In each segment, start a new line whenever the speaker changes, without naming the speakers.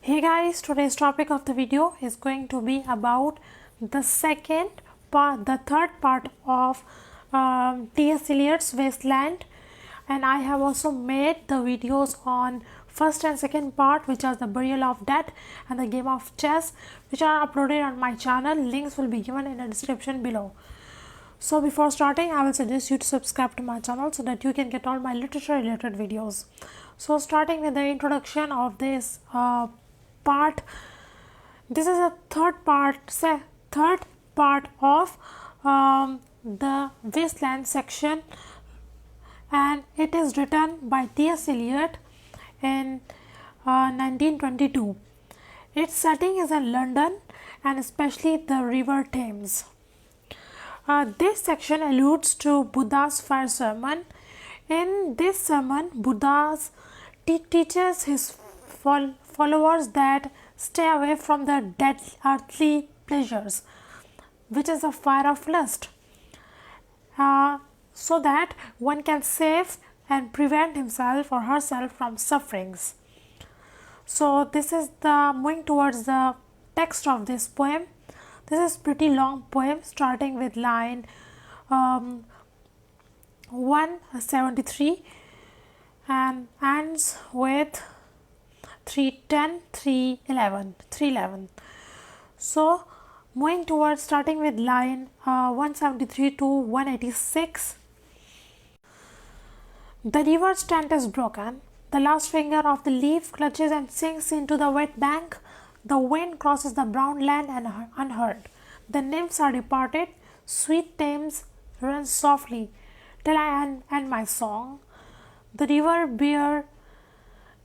Hey guys, today's topic of the video is going to be about the third part of T.S. Eliot's Wasteland, and I have also made the videos on first and second part, which are the Burial of Death and the Game of Chess, which are uploaded on my channel. Links will be given in the description below. So before starting, I will suggest you to subscribe to my channel so that you can get all my literature related videos. So starting with the introduction of this part, this is a third part of the Wasteland section, and it is written by T.S. Eliot in 1922. Its setting is in London and especially the River Thames. This section alludes to Buddha's fire sermon. In this sermon, Buddha teaches his followers that stay away from the dead earthly pleasures, which is a fire of lust, so that one can save and prevent himself or herself from sufferings. So this is the moving towards the text of this poem. This is pretty long poem, starting with line 173 and ends with 310, 311. So moving towards starting with line 173 to 186. The river's tent is broken. The last finger of the leaf clutches and sinks into the wet bank. The wind crosses the brown land and unheard. The nymphs are departed. Sweet Thames runs softly till I end my song. The river bear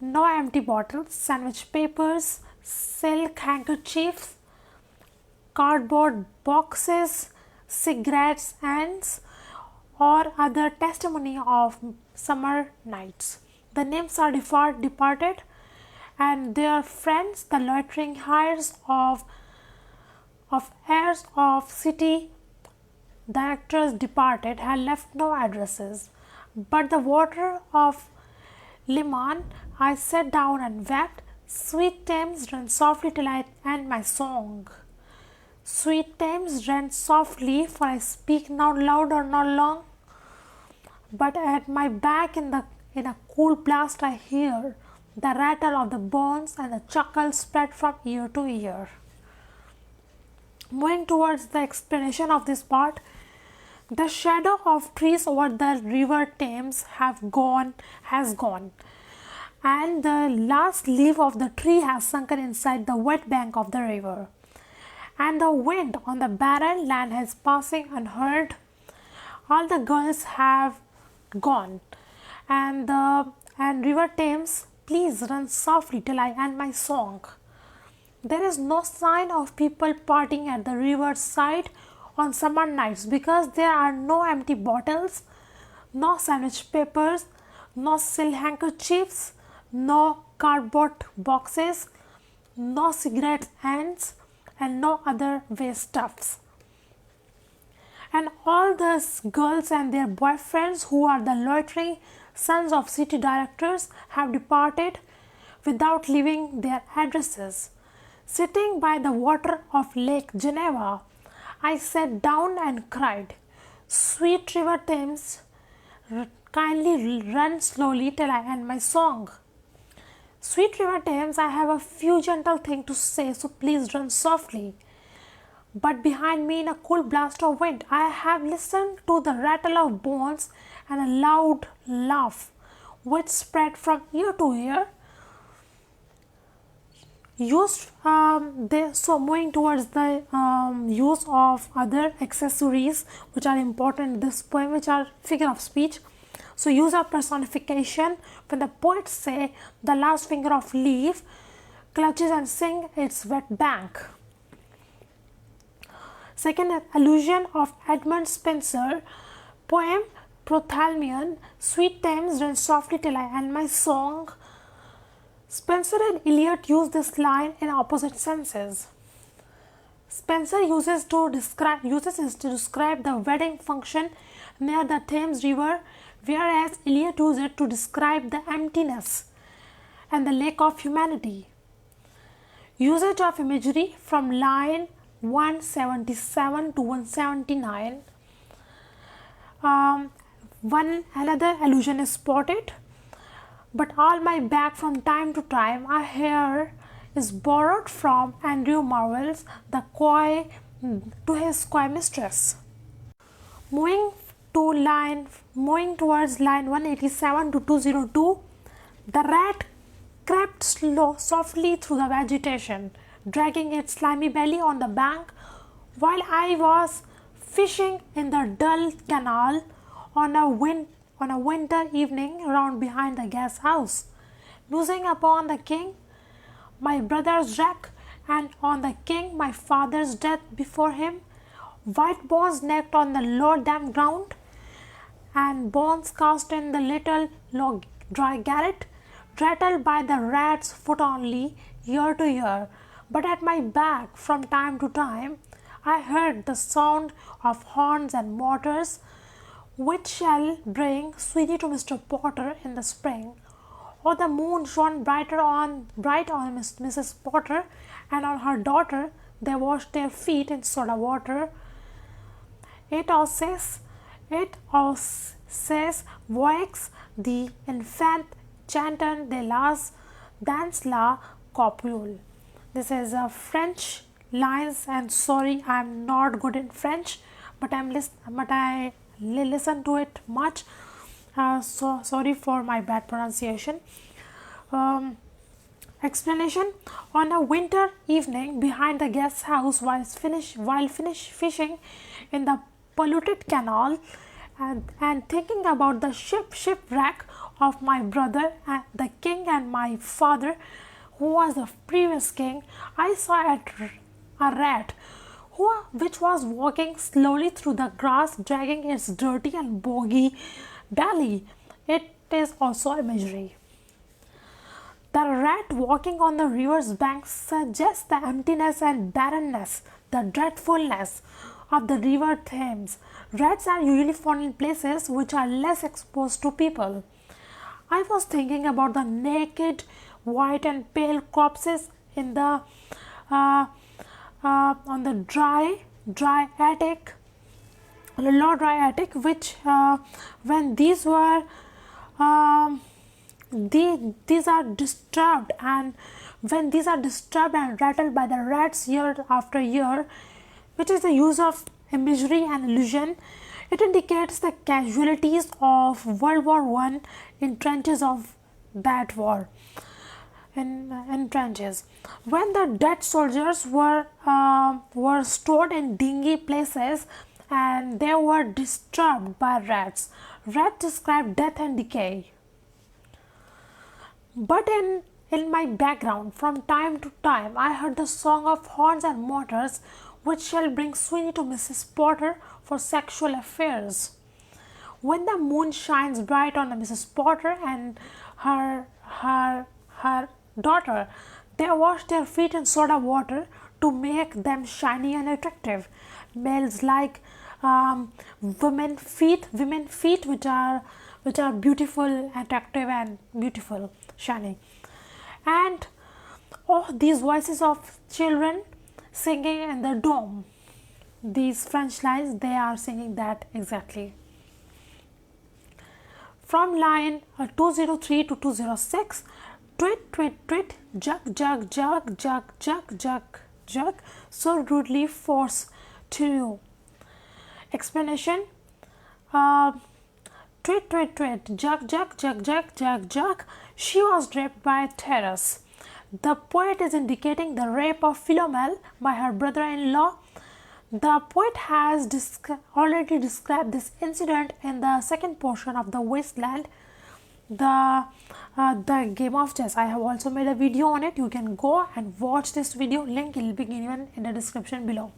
no empty bottles, sandwich papers, silk handkerchiefs, cardboard boxes, cigarettes, ends, or other testimony of summer nights. The nymphs are departed, and their friends, the loitering heirs of heirs of city directors departed, had left no addresses. But the water of Liman, I sat down and wept. Sweet Thames, run softly till I end my song. Sweet Thames, run softly, for I speak not loud or not long. But at my back in a cool blast I hear the rattle of the bones and the chuckle spread from ear to ear. Moving towards the explanation of this part, the shadow of trees over the river Thames has gone, and the last leaf of the tree has sunken inside the wet bank of the river, and the wind on the barren land is passing unheard. All the girls have gone, and river Thames, please run softly till I end my song. There is no sign of people partying at the river side on summer nights, because there are no empty bottles, no sandwich papers, no silk handkerchiefs, no cardboard boxes, no cigarette ends, and no other waste stuffs. And all those girls and their boyfriends, who are the loitering sons of city directors, have departed without leaving their addresses. Sitting by the water of Lake Geneva, I sat down and cried, Sweet River Thames, kindly run slowly till I end my song. Sweet River Thames, I have a few gentle things to say, so please run softly. But behind me, in a cool blast of wind, I have listened to the rattle of bones and a loud laugh, which spread from ear to ear. So moving towards the use of other accessories which are important in this poem, which are figure of speech. So use of personification, when the poets say the last finger of leaf clutches and sing its wet bank. Second, allusion of Edmund Spenser, poem Prothálmion, Sweet Thames, run softly till I end my song. Spenser and Eliot use this line in opposite senses. Spenser uses it to describe the wedding function near the Thames River, whereas Eliot uses it to describe the emptiness and the lack of humanity. Usage of imagery from line 177 to 179. Another allusion is spotted. But all my back from time to time I hear is borrowed from Andrew Marvell's The Coy to his coy mistress. Moving towards line 187 to 202, the rat crept softly through the vegetation, dragging its slimy belly on the bank, while I was fishing in the dull canal on a winter evening round behind the gas house, musing upon the king, my brother's wreck, and on the king, my father's death before him, white bones necked on the low damp ground, and bones cast in the little low dry garret, rattled by the rat's foot only, year to year. But at my back, from time to time, I heard the sound of horns and mortars, which shall bring Sweeney to Mr. Potter in the spring. Or the moon shone bright on Mrs. Potter, and on her daughter they washed their feet in soda water. It also says Voix the infant chantant de las dans la copule. This is a French lines, and sorry, I'm not good in French, but I listen to it much. So sorry for my bad pronunciation. Explanation: on a winter evening behind the guest house, while fishing in the polluted canal, and thinking about the shipwreck of my brother and the king and my father, who was the previous king, I saw a rat which was walking slowly through the grass, dragging its dirty and boggy belly. It is also imagery. The rat walking on the river's bank suggests the emptiness and barrenness, the dreadfulness of the river Thames. Rats are usually found in places which are less exposed to people. I was thinking about the naked, white and pale corpses in the on the dry attic, low dry attic, which when these are disturbed and rattled by the rats year after year, which is the use of imagery and illusion. It indicates the casualties of World War I in trenches of that war. In trenches, when the dead soldiers were stored in dingy places and they were disturbed by rats. Rats describe death and decay. But in my background, from time to time, I heard the song of horns and mortars, which shall bring Sweeney to Mrs. Potter for sexual affairs. When the moon shines bright on Mrs. Potter and her daughter, they wash their feet in soda water to make them shiny and attractive. Males like women feet which are beautiful, attractive and beautiful, shiny. And these voices of children singing in the dome, these French lines, they are singing that exactly. From line 203 to 206, twit, twit, twit, jug, jug, jug, jug, jug, jug, jug, so rudely forced to you. Explanation: twit, twit, twit, jug, jug, jug, jug, jug, jug, she was raped by a terrace. The poet is indicating the rape of Philomel by her brother-in-law. The poet has already described this incident in the second portion of The Wasteland, the game of chess. I have also made a video on it. You can go and watch this video. Link will be given in the description below.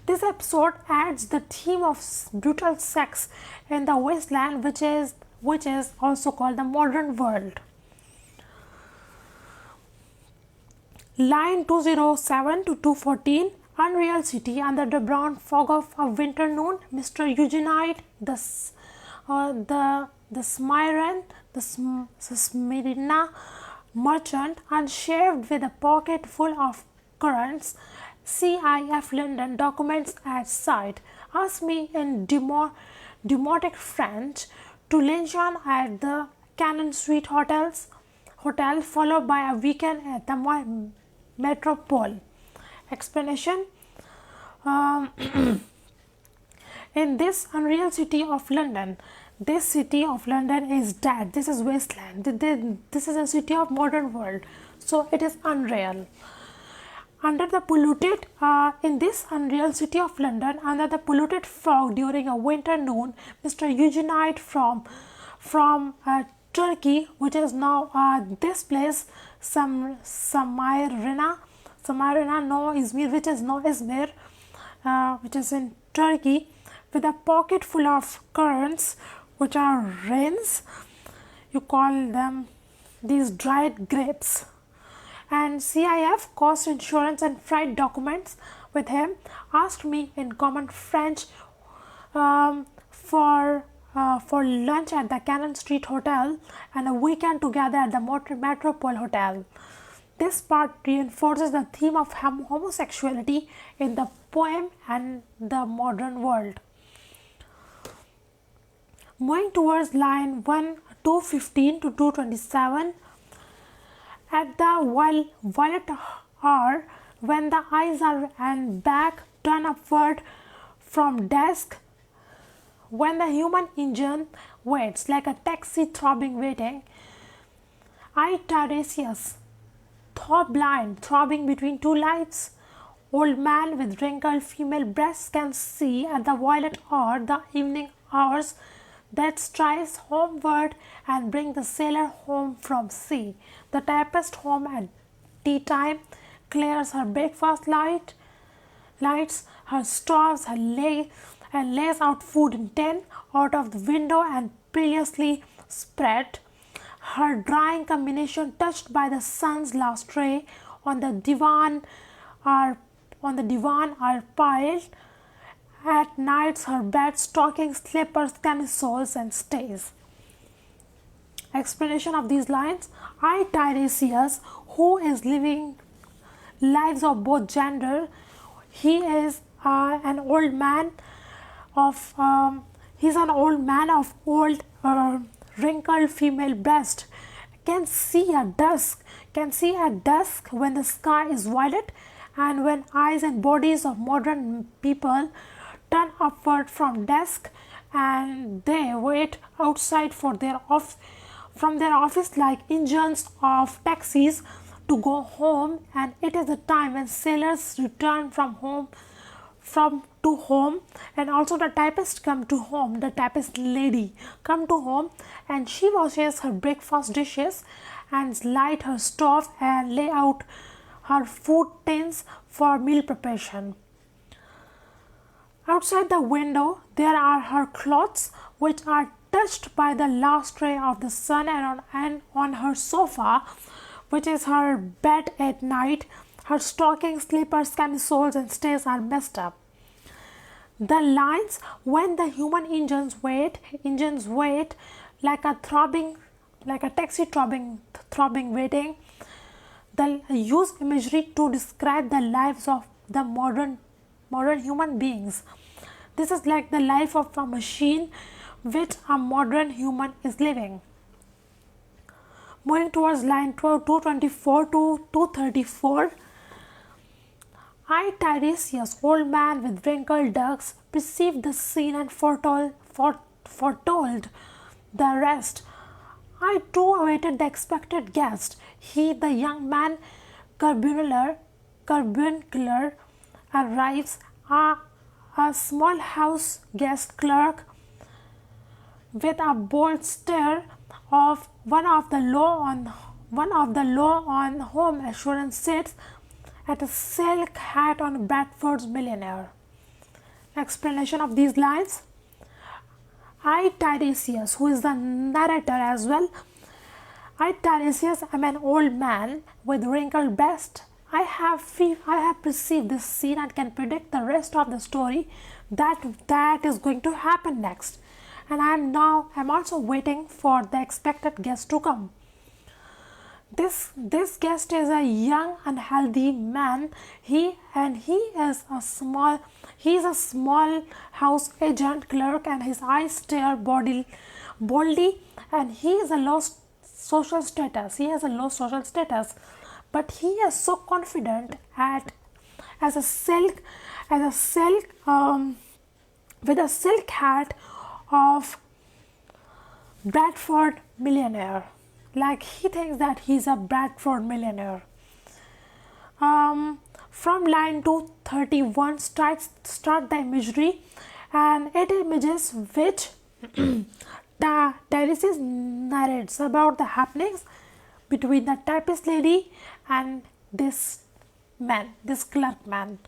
This episode adds the theme of brutal sex in the wasteland, which is also called the modern world. Line 207 to 214, unreal city under the brown fog of a winter noon. Mr. Eugenite, the Smyrna, merchant and shaved with a pocket full of currants. CIF London documents at site. Asked me in demotic French to luncheon at the Cannon Street hotel, followed by a weekend at the Metropole. Explanation. Um, in this unreal city of London, this city of London is dead. This is wasteland. This is a city of modern world, so it is unreal. Under the polluted, in this unreal city of London, under the polluted fog during a winter noon, Mr. Eugenite from Turkey, which is now this place, Samirna, no Izmir, which is now Izmir, which is in Turkey, with a pocket full of currants, which are rains. You call them these dried grapes. And CIF, cost insurance and freight documents with him, asked me in common French for lunch at the Cannon Street Hotel and a weekend together at the Metropole Hotel. This part reinforces the theme of homosexuality in the poem and the modern world. Moving towards line 215 to 227, at the violet hour, when the eyes are and back turn upward from desk, when the human engine waits like a taxi throbbing waiting, I Tiresias, blind, throbbing between two lights, old man with wrinkled female breasts can see at the violet hour the evening hours that strives homeward and bring the sailor home from sea. The typist home at tea time clears her breakfast lights her stoves, and lays out food in tin out of the window and previously spread. Her drying combination touched by the sun's last ray on the divan are piled. At nights her bed, stockings, slippers, camisoles and stays. Explanation of these lines. I Tiresias, who is living lives of both gender, he is an old man of old wrinkled female breast, can see at dusk when the sky is violet and when eyes and bodies of modern people turn upward from desk and they wait outside from their office like engines of taxis to go home, and it is the time when sailors return to home, and also the typist come to home, the typist lady come to home, and she washes her breakfast dishes and light her stove and lay out her food tins for meal preparation. Outside the window there are her clothes, which are touched by the last ray of the sun, and on her sofa, which is her bed at night, her stockings, slippers, camisoles and stays are messed up. The lines, when the human engines wait like a taxi throbbing waiting, they use imagery to describe the lives of the modern human beings. This is like the life of a machine which a modern human is living. Moving towards line 224 to 234. I Tiresias, old man with wrinkled ducks, perceived the scene and foretold the rest. I too awaited the expected guest. He, the young man, carbuncular, arrives. A small house guest clerk with a bold stare of one of the law on home assurance sits at a silk hat on Bradford's millionaire. Explanation of these lines. I Tiresias, who is the narrator as well. I Tiresias am an old man with wrinkled breast. I have perceived this scene and can predict the rest of the story that is going to happen next. And I'm also waiting for the expected guest to come. This guest is a young and healthy man. He is a small house agent clerk, and his eyes stare boldly, and he is a low social status. He has a low social status, but he is so confident as a silk with a silk hat of Bradford millionaire. Like he thinks that he's a Bradford millionaire. From line 231 start the imagery, and it images which Tiresias narrates about the happenings between the typist lady and this clerk man.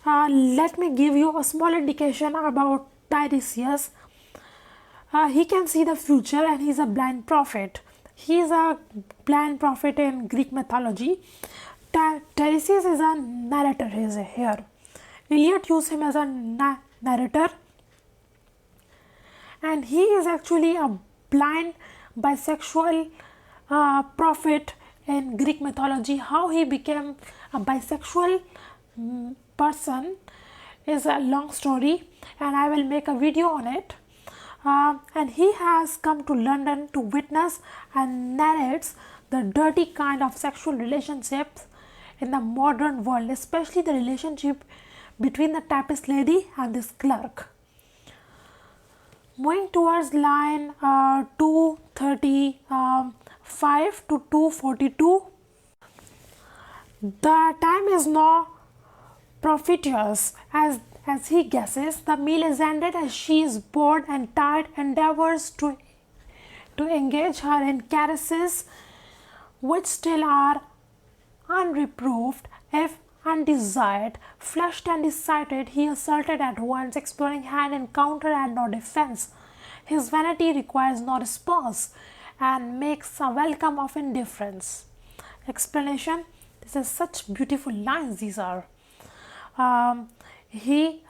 Let me give you a small indication about Tiresias. He can see the future, and he's a blind prophet. He is a blind prophet in Greek mythology. Tiresias is a narrator here. Eliot used him as a narrator, and he is actually a blind bisexual prophet in Greek mythology. How he became a bisexual person is a long story, and I will make a video on it. And he has come to London to witness and narrates the dirty kind of sexual relationships in the modern world, especially the relationship between the typist lady and this clerk. Moving towards line 235 to 242, the time is now propitious as he guesses. The meal is ended as she is bored and tired, endeavors to engage her in caresses which still are unreproved if undesired. Flushed and excited, he asserted at once, exploring hand and counter and no defense. His vanity requires no response and makes a welcome of indifference. Explanation: this is such beautiful lines these are. He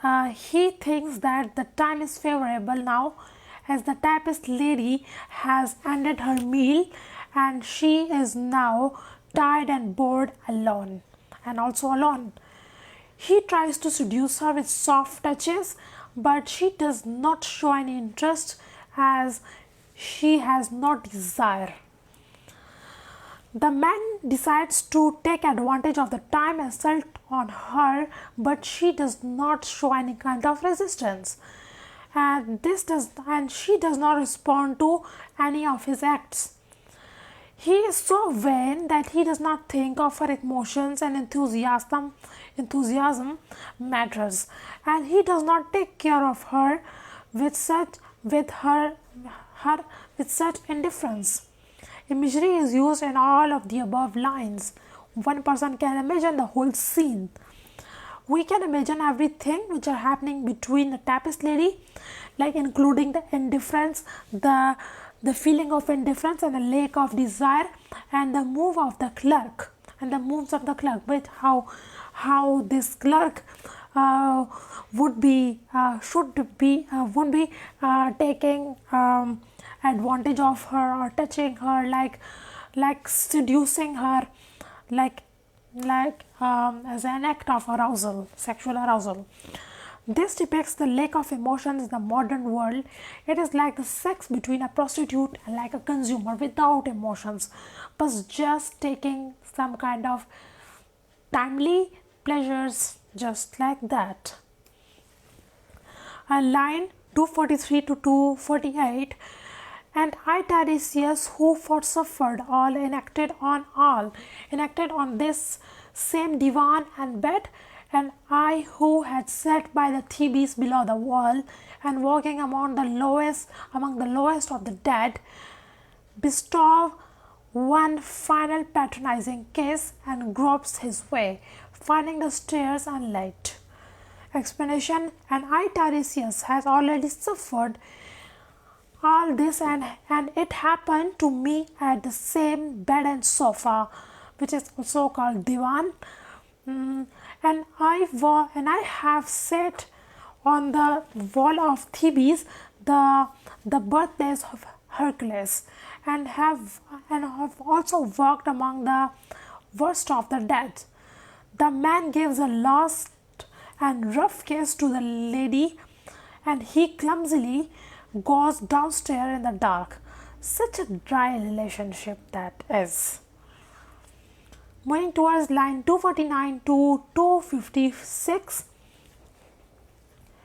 thinks that the time is favorable now, as the typist lady has ended her meal and she is now tired and bored alone. He tries to seduce her with soft touches, but she does not show any interest as she has no desire. The man decides to take advantage of the time and assault on her, but she does not show any kind of resistance, and she does not respond to any of his acts. He is so vain that he does not think of her emotions and enthusiasm matters, and he does not take care of her with such indifference. Imagery is used in all of the above lines. One person can imagine the whole scene. We can imagine everything which are happening between the typist lady, like including the indifference, the feeling of indifference and the lack of desire, and the moves of the clerk, but how this clerk would be taking advantage of her or touching her, like seducing her, as an act of arousal, sexual arousal. This depicts the lack of emotions in the modern world. It is like the sex between a prostitute and like a consumer without emotions, but just taking some kind of timely pleasures just like that. Line 243 to 248, and I, Tiresias, who for suffered all, enacted on this same divan and bed, and I who had sat by the Thebes below the wall and walking among the lowest of the dead, bestow one final patronizing kiss and gropes his way, finding the stairs unlit. Explanation: and I, Tiresias, has already suffered all this, and it happened to me at the same bed and sofa, which is also called divan. And I have sat on the wall of Thebes, the birthplace of Hercules, and have also walked among the worst of the dead. The man gives a last and rough kiss to the lady, and he clumsily goes downstairs in the dark. Such a dry relationship that is. Moving towards line 249 to 256,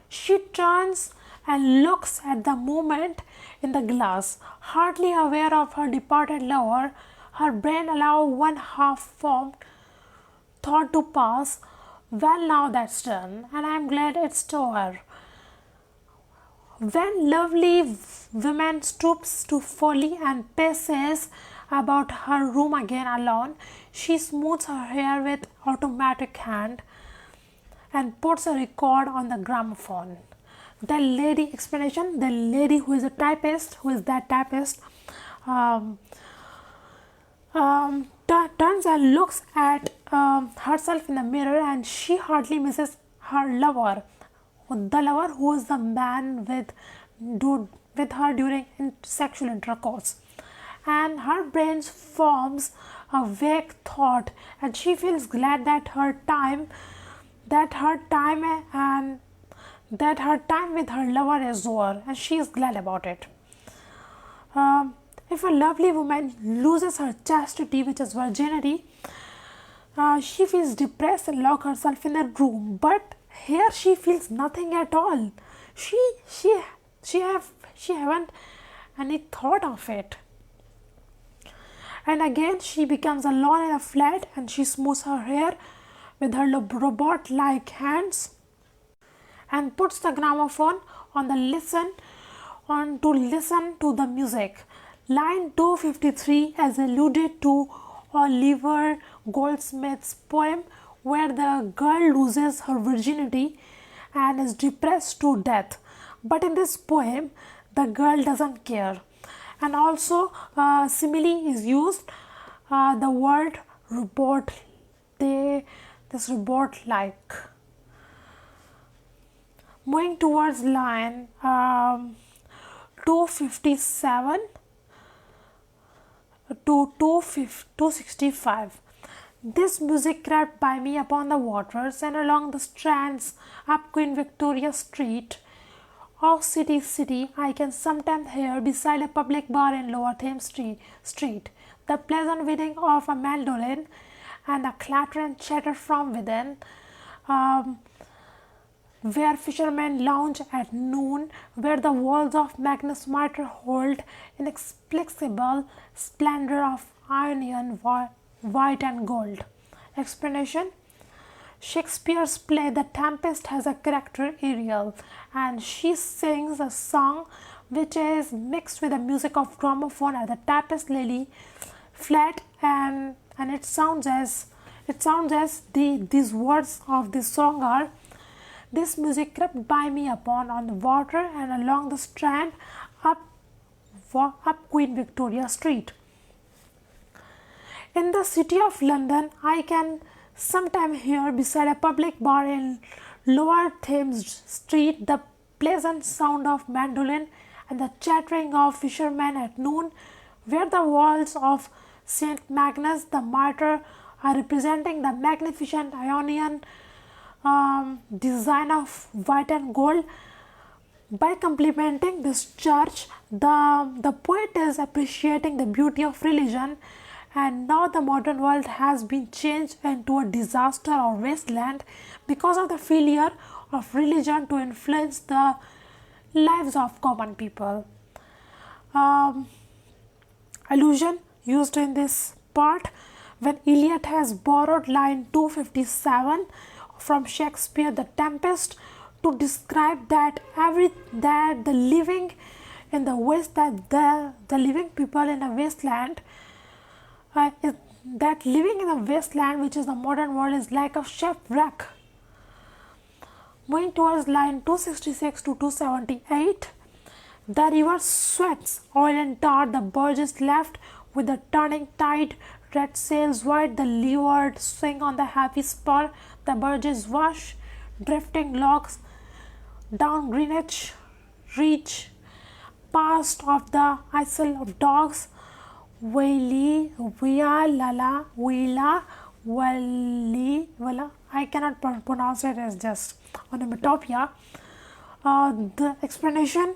she turns and looks at the moment in the glass, hardly aware of her departed lover. Her brain allows one half-formed thought to pass. Well, now that's done, and I'm glad it's over. When lovely woman stoops to folly and paces about her room again alone, she smooths her hair with automatic hand and puts a record on the gramophone. The lady explanation, the lady who is a typist, who is that typist, turns and looks at herself in the mirror, and she hardly misses her lover, the lover who is the man with her during sexual intercourse. And her brain forms a vague thought, and she feels glad that her time with her lover is over, and she is glad about it. If a lovely woman loses her chastity, which is virginity, she feels depressed and locks herself in a room. But here she feels nothing at all. She haven't any thought of it. And again she becomes alone in a flat, and she smooths her hair with her robot-like hands and puts the gramophone on to listen to the music. Line 253 is alluded to Oliver Goldsmith's poem where the girl loses her virginity and is depressed to death. But in this poem, the girl doesn't care. And also, simile is used. The word robot, this robot-like. Moving towards line 257 to 265. This music crept by me upon the waters and along the strands up Queen Victoria Street. Oh, city, I can sometimes hear beside a public bar in Lower Thames Street the pleasant wailing of a mandolin and a clatter and chatter from within, where fishermen lounge at noon, where the walls of Magnus Mitre hold inexplicable splendor of iron, white and gold. Explanation: Shakespeare's play The Tempest has a character Ariel, and she sings a song which is mixed with the music of gramophone at the Tempest Lily flat, and it sounds as these words of this song are: this music crept by me upon on the water and along the strand up Queen Victoria Street. In the city of London, I can sometimes hear beside a public bar in Lower Thames Street the pleasant sound of mandolin and the chattering of fishermen at noon, where the walls of St. Magnus the Martyr are representing the magnificent Ionian design of white and gold. By complimenting this church, the poet is appreciating the beauty of religion. And now the modern world has been changed into a disaster or wasteland because of the failure of religion to influence the lives of common people. Allusion used in this part when Eliot has borrowed line 257 from Shakespeare The Tempest to describe that the living in the west, that the living people in a wasteland, that living in the wasteland, which is the modern world, is like a shipwreck. Moving towards line 266 to 278, the river sweats oil and tar, the barge is left with the turning tide, red sails wide, the leeward swing on the happy spur, the barge is wash, drifting logs down Greenwich Reach, past of the Isle of Dogs, Wali, Via, Lala, Wila, Wali, Wala. I cannot pronounce it as just onomatopoeia. The explanation: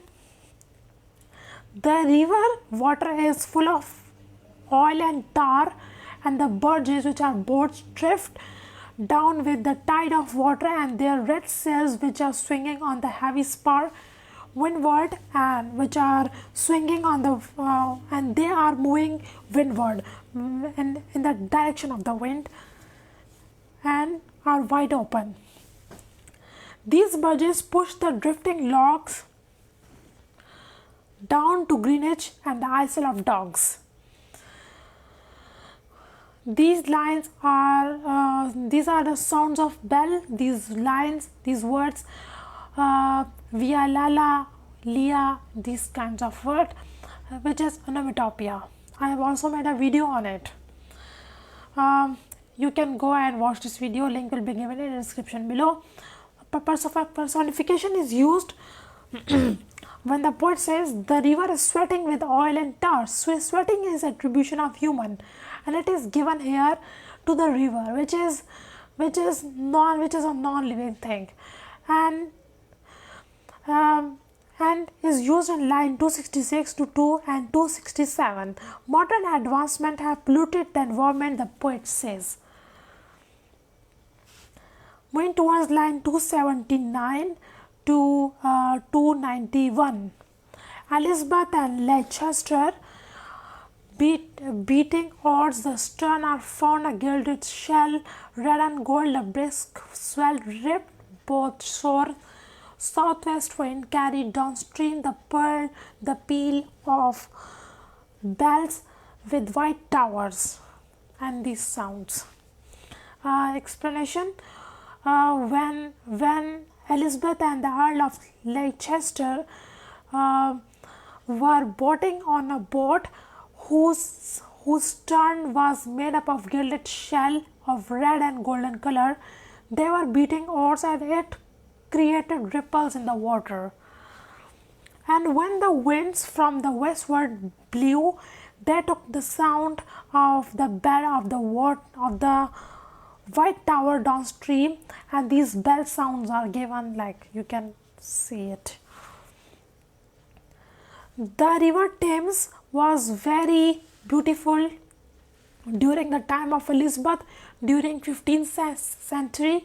the river water is full of oil and tar, and the barges, which are boats, drift down with the tide of water, and their red sails, which are swinging on the heavy spar windward, and which are swinging on the and they are moving windward in the direction of the wind, and are wide open. These barges push the drifting logs down to Greenwich and the Isle of Dogs. These lines are these are the sounds of bell. These lines, these words, via, lala, lia, these kinds of word, which is onomatopoeia. I have also made a video on it. You can go and watch this video. Link will be given in the description below. Personification is used when the poet says the river is sweating with oil and tar. So sweating is attribution of human, and it is given here to the river, which is a non-living thing, and is used in line 266 to 2 and 267. Modern advancement have polluted the environment, the poet says. Moving towards line 279 to 291. Elizabeth and Leicester, beating odds, the stern are found a gilded shell, red and gold, a brisk swell ripped, both shore. Southwest wind carried downstream the peal of bells with white towers, and these sounds. Explanation: when Elizabeth and the Earl of Leicester were boating on a boat whose stern was made up of gilded shell of red and golden color, they were beating oars, and it created ripples in the water. And when the winds from the westward blew, they took the sound of the bell of the white tower downstream, and these bell sounds are given, like you can see it. The river Thames was very beautiful during the time of Elizabeth, during 15th century.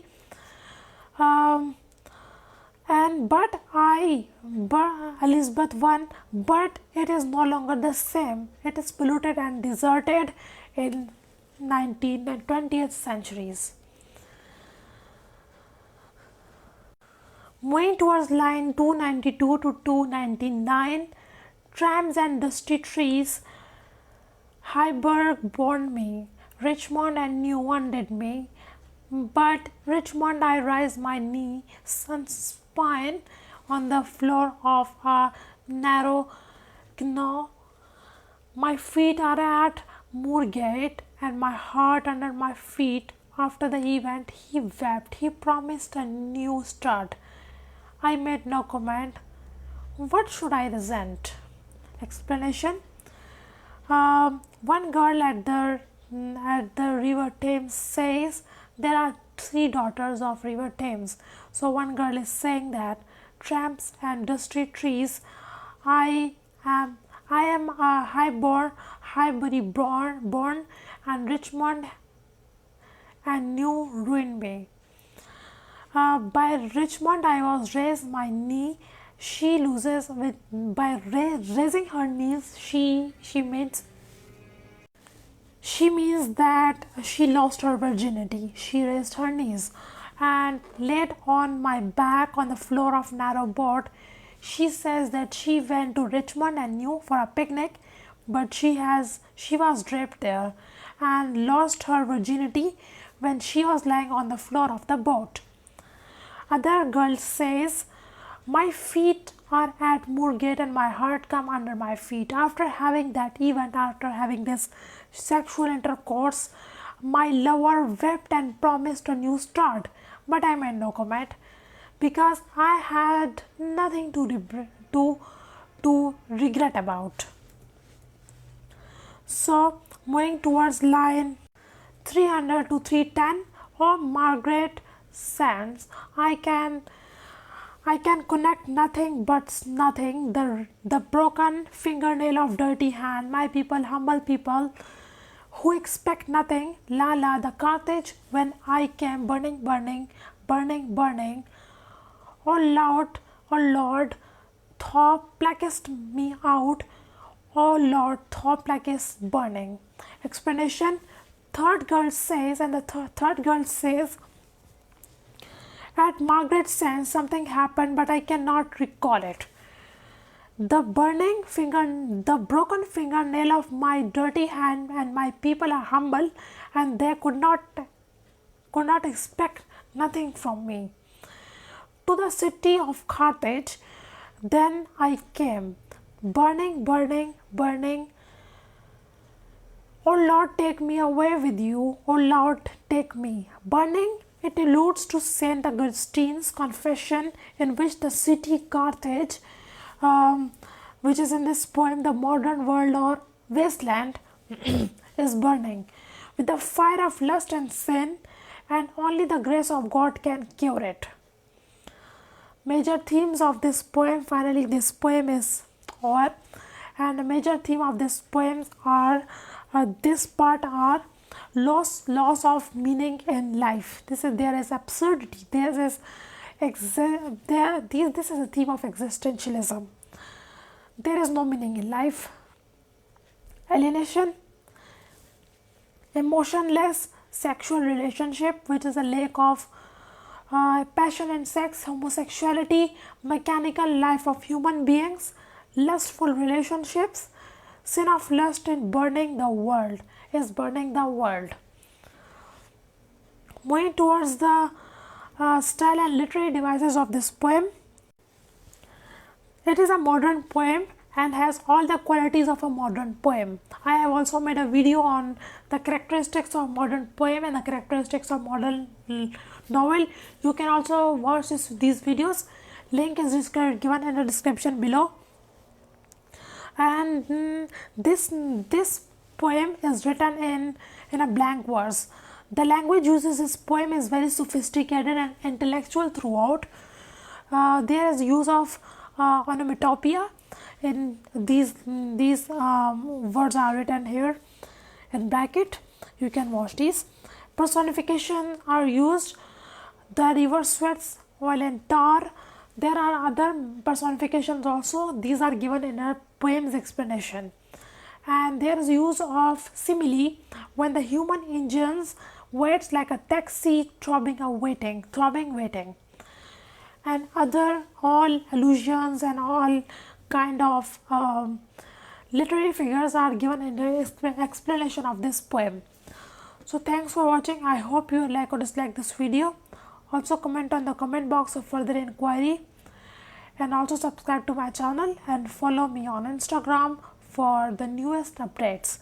But Elizabeth won, but it is no longer the same. It is polluted and deserted in 19th and 20th centuries. Moving towards line 292 to 299, trams and dusty trees, Highburg borne me, Richmond and Newark did me, but Richmond I rise my knee, spine on the floor of a narrow canal. My feet are at Moorgate, and my heart under my feet. After the event, he wept. He promised a new start. I made no comment. What should I resent? Explanation: one girl at the river Thames says there are 3 daughters of river Thames. So one girl is saying that tramps and dusty trees, I am a Highbury born, and Richmond and New ruined me. By Richmond I was raised my knee. She loses by raising her knees. She means that she lost her virginity. She raised her knees and laid on my back on the floor of narrow boat. She says that she went to Richmond and New for a picnic, but she was draped there and lost her virginity when she was lying on the floor of the boat. Other girl says, my feet are at Moorgate and my heart come under my feet. After having that event, after having this sexual intercourse, my lover wept and promised a new start, but I made no comment because I had nothing to regret about. So moving towards line 300 to 310. Oh Margaret Sands, I can connect nothing but nothing. The broken fingernail of dirty hand. My people, humble people, who expect nothing. La la, the Carthage when I came burning, burning, burning, burning. O Lord, thou pluckest me out. O Lord, thou pluckest burning. Explanation. Third girl says, and the third girl says, at Margaret's sense, something happened, but I cannot recall it. The broken fingernail of my dirty hand, and my people are humble, and they could not expect nothing from me. To the city of Carthage, then I came, burning, burning, burning. O Lord, take me away with you. O Lord, take me. Burning, it alludes to Saint Augustine's confession, in which the city Carthage, which is in this poem, the modern world or wasteland, is burning with the fire of lust and sin, and only the grace of God can cure it. Major themes of this poem, finally this poem is over, and the major theme of this poem are this part are loss of meaning in life. There is absurdity. This is a theme of existentialism. There is no meaning in life. Alienation, emotionless sexual relationship, which is a lack of passion and sex, homosexuality, mechanical life of human beings, lustful relationships, sin of lust in burning the world, is burning the world. Moving towards the style and literary devices of this poem. It is a modern poem and has all the qualities of a modern poem. I have also made a video on the characteristics of modern poem and the characteristics of modern novel. You can also watch these videos. Link is given in the description below. And this poem is written in a blank verse. The language used in this poem is very sophisticated and intellectual throughout. There is use of onomatopoeia. In these words are written here in bracket. You can watch these. Personification are used. The river sweats oil and tar. There are other personifications also. These are given in a poem's explanation. And there is use of simile when the human engines waits like a taxi throbbing waiting. And other all allusions and all kind of literary figures are given in the explanation of this poem. So thanks for watching. I hope you like or dislike this video. Also comment on the comment box for further inquiry, and also subscribe to my channel and follow me on Instagram for the newest updates.